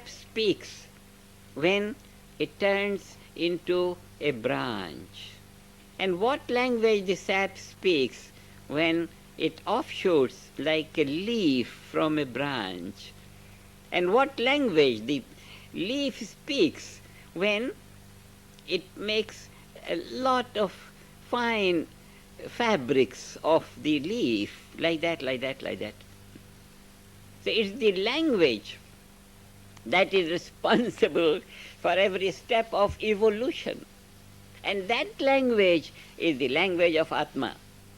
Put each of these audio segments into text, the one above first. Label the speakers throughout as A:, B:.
A: sap speaks when it turns into a branch. And what language the sap speaks when it offshoots like a leaf from a branch. And what language the leaf speaks when it makes a lot of fine fabrics of the leaf, like that, like that, like that. So it's the language that is responsible for every step of evolution. And that language is the language of Atma.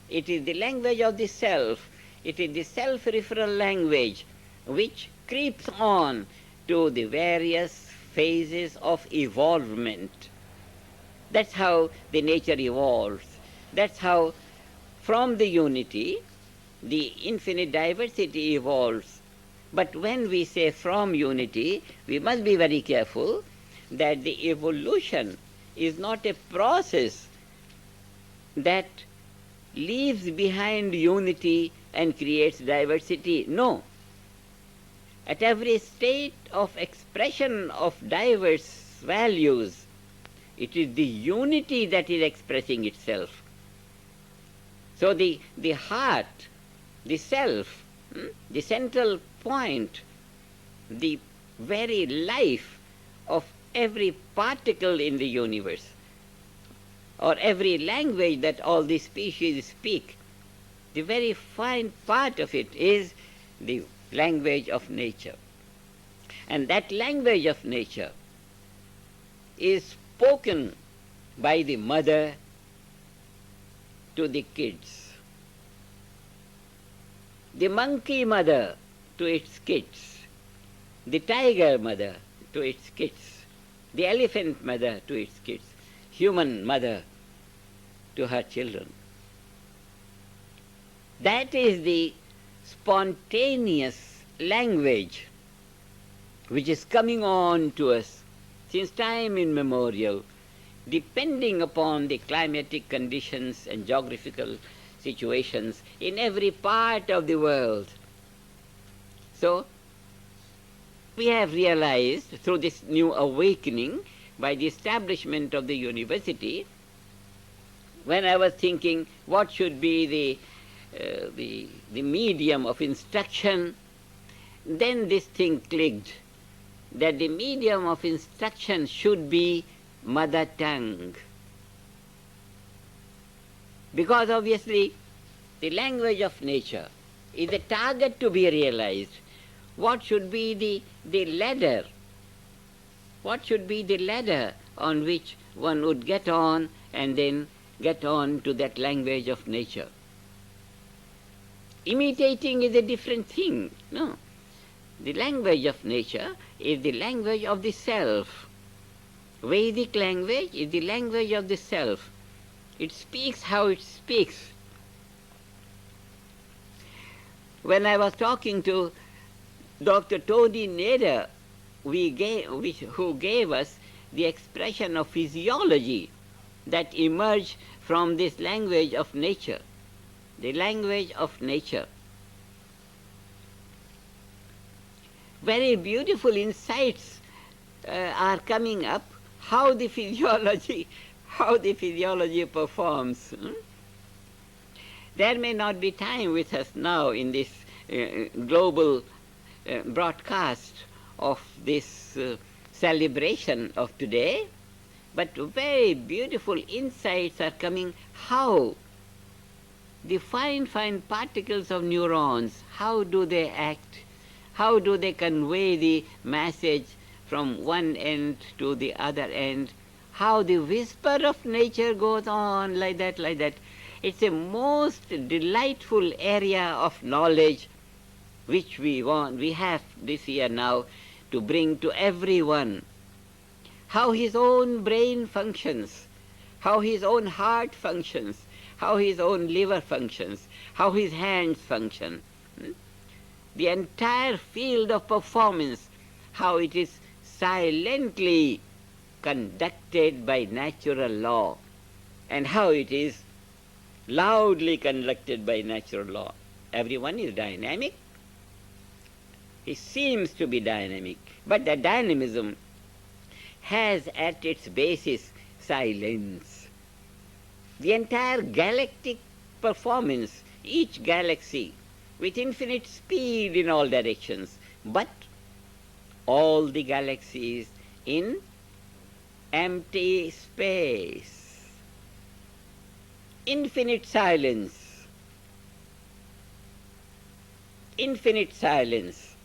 A: It is the language of the self. It is the self-referral language which creeps on to the various phases of evolvement. That's how the nature evolves. That's how from the unity, the infinite diversity evolves. But when we say from unity, we must be very careful that the evolution is not a process that leaves behind unity and creates diversity. No. At every state of expression of diverse values, it is the unity that is expressing itself. So the heart, the self, the central point, the very life of every particle in the universe, or every language that all the species speak, the very fine part of it is the language of nature. And that language of nature is spoken by the mother to the kids, the monkey mother to its kids, the tiger mother to its kids, the elephant mother to its kids, human mother to her children. That is the spontaneous language which is coming on to us since time immemorial, depending upon the climatic conditions and geographical situations in every part of the world. So, we have realized through this new awakening by the establishment of the university, when I was thinking what should be the medium of instruction, then this thing clicked, that the medium of instruction should be mother tongue. Because obviously the language of nature is a target to be realized. What should be the ladder? What should be the ladder on which one would get on and then get on to that language of nature? Imitating is a different thing. No. The language of nature is the language of the self. Vedic language is the language of the self. It speaks how it speaks. When I was talking to Dr. Tony Nader, who gave us the expression of physiology that emerged from this language of nature, the language of nature. Very beautiful insights are coming up, how the physiology performs. There may not be time with us now in this global broadcast of this celebration of today, but very beautiful insights are coming how the fine particles of neurons, how do they act, how do they convey the message from one end to the other end, how the whisper of nature goes on like that, like that. It's a most delightful area of knowledge which we have this year now to bring to everyone. How his own brain functions, how his own heart functions, how his own liver functions, how his hands function. The entire field of performance, how it is silently conducted by natural law, and how it is loudly conducted by natural law. Everyone is dynamic. He seems to be dynamic, but the dynamism has at its basis silence. The entire galactic performance, each galaxy with infinite speed in all directions, but all the galaxies in empty space. Infinite silence. Infinite silence.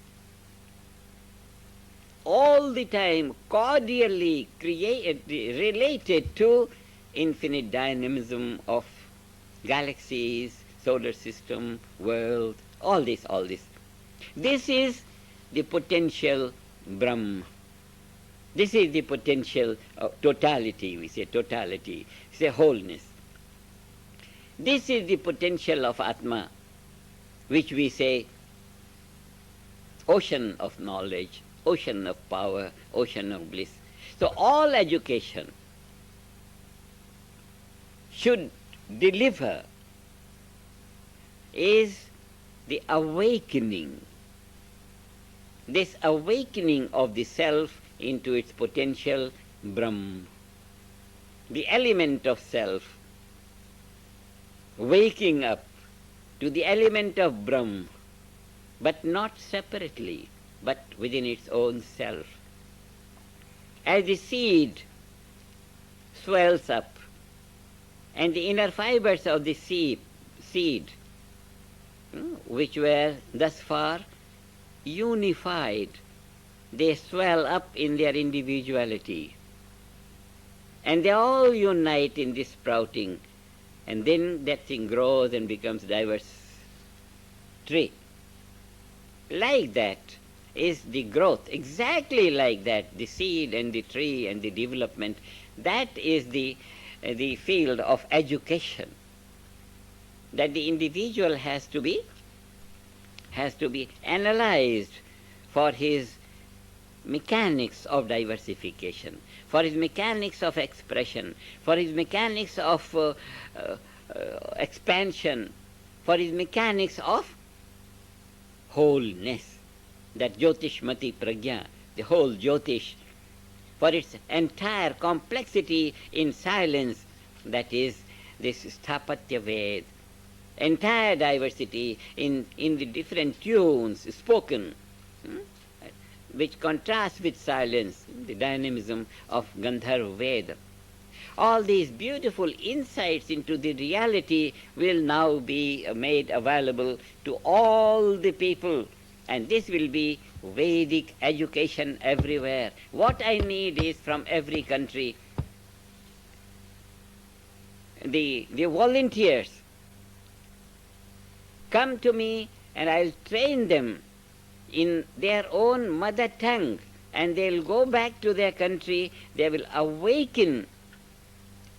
A: All the time cordially related to infinite dynamism of galaxies, solar system, world, all this. This is the potential Brahm. This is the potential of totality, we say totality, we say wholeness. This is the potential of Atma, which we say ocean of knowledge, ocean of power, ocean of bliss. So all education should deliver is the awakening, this awakening of the self into its potential Brahm, the element of self, waking up to the element of Brahm, but not separately, but within its own self. As the seed swells up, and the inner fibers of the seed, which were thus far unified, they swell up in their individuality. And they all unite in this sprouting. And then that thing grows and becomes diverse tree. Like that is the growth. Exactly like that, the seed and the tree and the development. That is the field of education. That the individual has to be analyzed for his mechanics of diversification, for his mechanics of expression, for his mechanics of expansion, for his mechanics of wholeness, that Jyotishmati Pragya, the whole Jyotish, for its entire complexity in silence, that is this Sthapatya Ved, entire diversity in the different tunes spoken, which contrasts with silence, the dynamism of Gandharva Veda. All these beautiful insights into the reality will now be made available to all the people, and this will be Vedic education everywhere. What I need is from every country the volunteers come to me, and I'll train them in their own mother tongue, and they'll go back to their country. They will awaken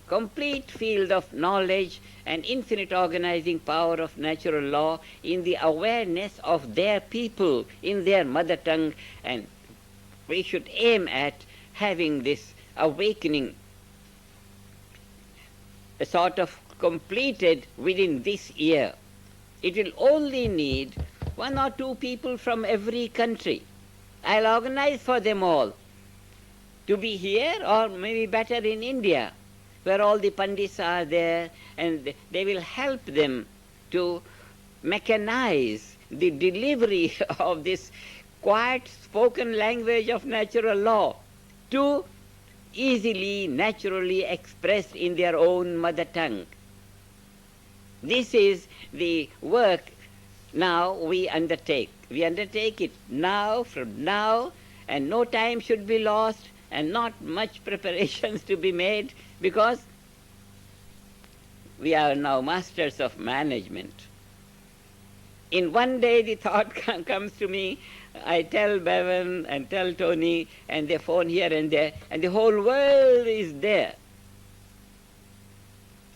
A: complete field of knowledge and infinite organizing power of natural law in the awareness of their people in their mother tongue, and we should aim at having this awakening sort of completed within this year. It will only need 1 or 2 people from every country. I'll organize for them all to be here, or maybe better in India, where all the pandits are there, and they will help them to mechanize the delivery of this quiet spoken language of natural law to easily, naturally expressed in their own mother tongue. This is the work now we undertake. We undertake it now, from now, and no time should be lost and not much preparations to be made, because we are now masters of management. In one day the thought comes to me, I tell Bevan and tell Tony, and they phone here and there, and the whole world is there.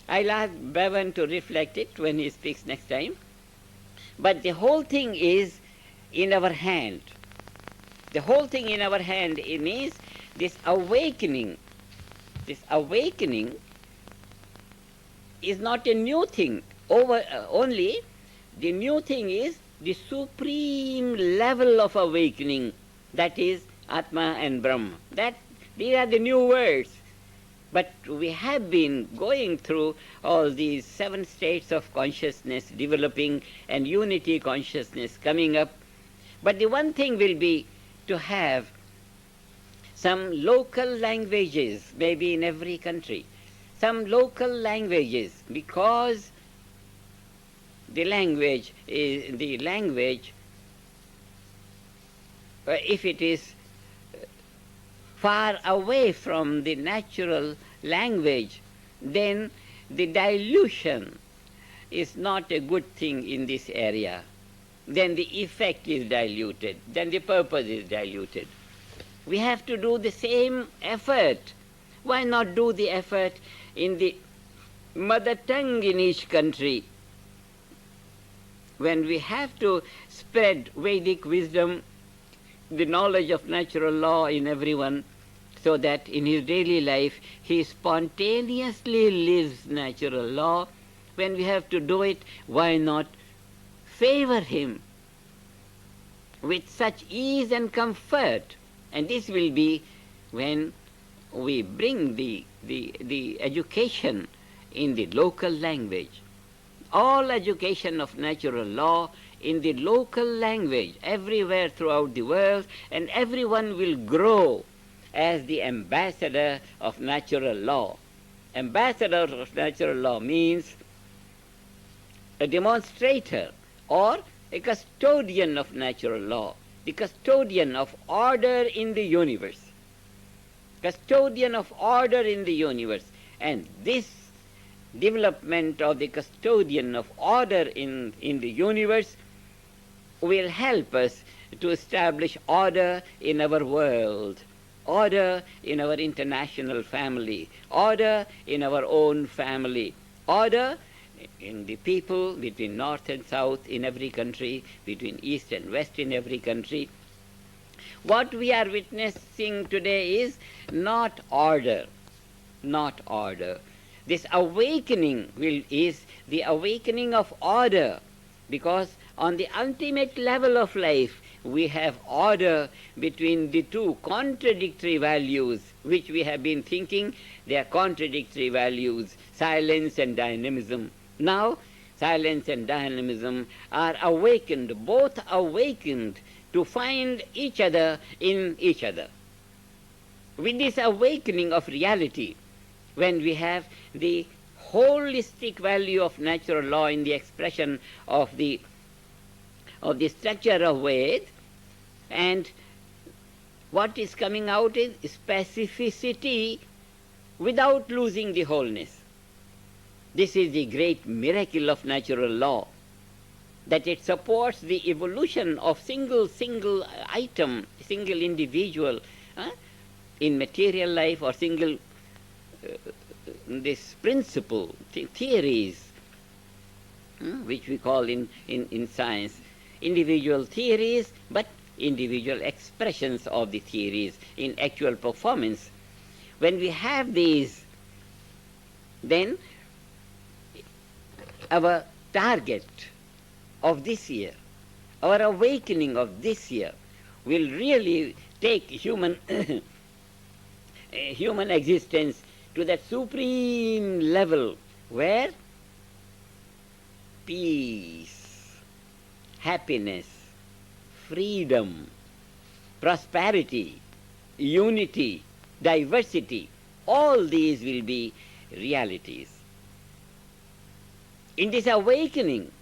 A: I'll ask Bevan to reflect it when he speaks next time. But the whole thing is in our hand. The whole thing in our hand means this awakening. This awakening is not a new thing. Only the new thing is the supreme level of awakening, that is Atma and Brahma. These are the new words. But we have been going through all these 7 states of consciousness developing and unity consciousness coming up. But the one thing will be to have some local languages, maybe in every country, some local languages, because the language, if it is far away from the natural language, then the dilution is not a good thing in this area. Then the effect is diluted, then the purpose is diluted. We have to do the same effort. Why not do the effort in the mother tongue in each country? When we have to spread Vedic wisdom, the knowledge of natural law in everyone, so that in his daily life he spontaneously lives natural law, when we have to do it, why not favor him with such ease and comfort? And this will be when we bring the education in the local language. All education of natural law in the local language everywhere throughout the world, and everyone will grow as the ambassador of natural law. Ambassador of natural law means a demonstrator or a custodian of natural law, the custodian of order in the universe. Custodian of order in the universe. And this development of the custodian of order in the universe will help us to establish order in our world, order in our international family, order in our own family, order in the people, between north and south in every country, between east and west in every country. What we are witnessing today is not order, not order. This awakening is the awakening of order, because on the ultimate level of life we have order between the two contradictory values which we have been thinking they are contradictory values, silence and dynamism. Now silence and dynamism are awakened, both awakened to find each other in each other. With this awakening of reality, when we have the holistic value of natural law in the expression of the structure of Ved, and what is coming out is specificity without losing the wholeness. This is the great miracle of natural law, that it supports the evolution of single item, single individual in material life, or single this principle, theories, which we call in science, individual theories, but individual expressions of the theories in actual performance. When we have these, then our target of this year, our awakening of this year, will really take human human existence to that supreme level where peace, happiness, freedom, prosperity, unity, diversity, all these will be realities. In this awakening,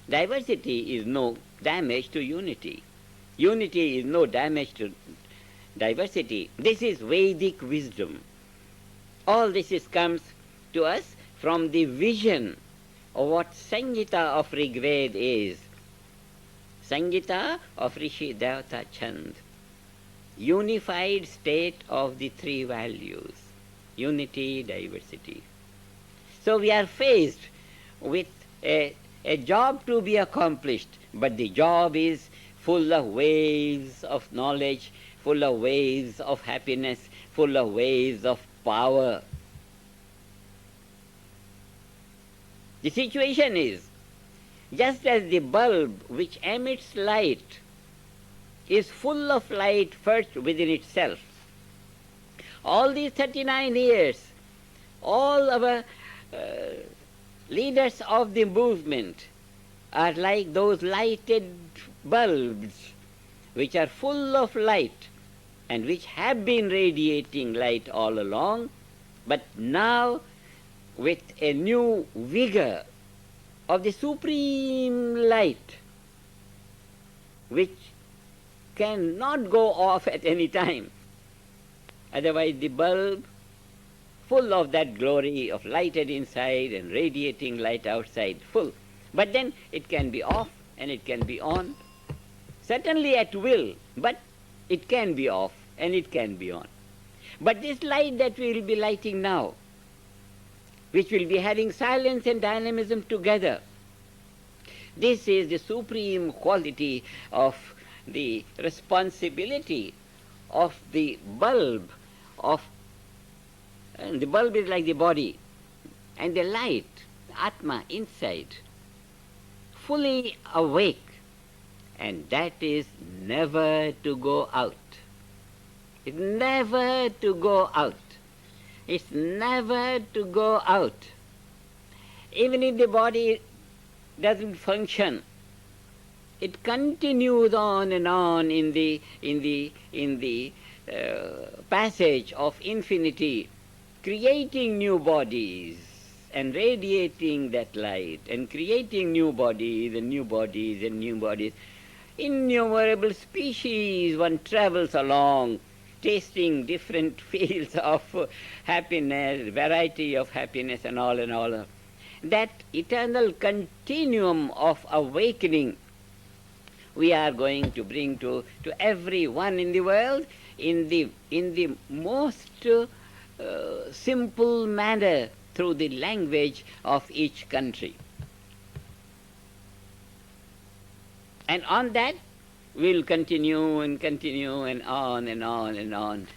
A: diversity is no damage to unity. Unity is no damage to diversity. This is Vedic wisdom. All this comes to us from the vision of what Sanghita of Rigved is. Sanghita of Rishi Devata Chand. Unified state of the three values. Unity, diversity. So we are faced with a job to be accomplished, but the job is full of waves of knowledge, full of waves of happiness, full of waves of power. The situation is Just as the bulb which emits light is full of light first within itself. All these 39 years, all our leaders of the movement are like those lighted bulbs which are full of light and which have been radiating light all along, but now with a new vigor of the supreme light which cannot go off at any time. Otherwise the bulb, full of that glory of lighted inside and radiating light outside, full. But then it can be off and it can be on. Certainly at will, but it can be off and it can be on. But this light that we will be lighting now, which will be having silence and dynamism together, this is the supreme quality of the responsibility of the bulb of, and the bulb is like the body, and the light, Atma inside, fully awake, and that is never to go out. It's never to go out. It's never to go out. Even if the body doesn't function, it continues on and on in the passage of infinity, creating new bodies and radiating that light and creating new bodies and new bodies and new bodies. Innumerable species one travels along, tasting different fields of happiness, variety of happiness and all. That eternal continuum of awakening we are going to bring to everyone in the world in the most simple manner through the language of each country. And on that we'll continue and on and on and on.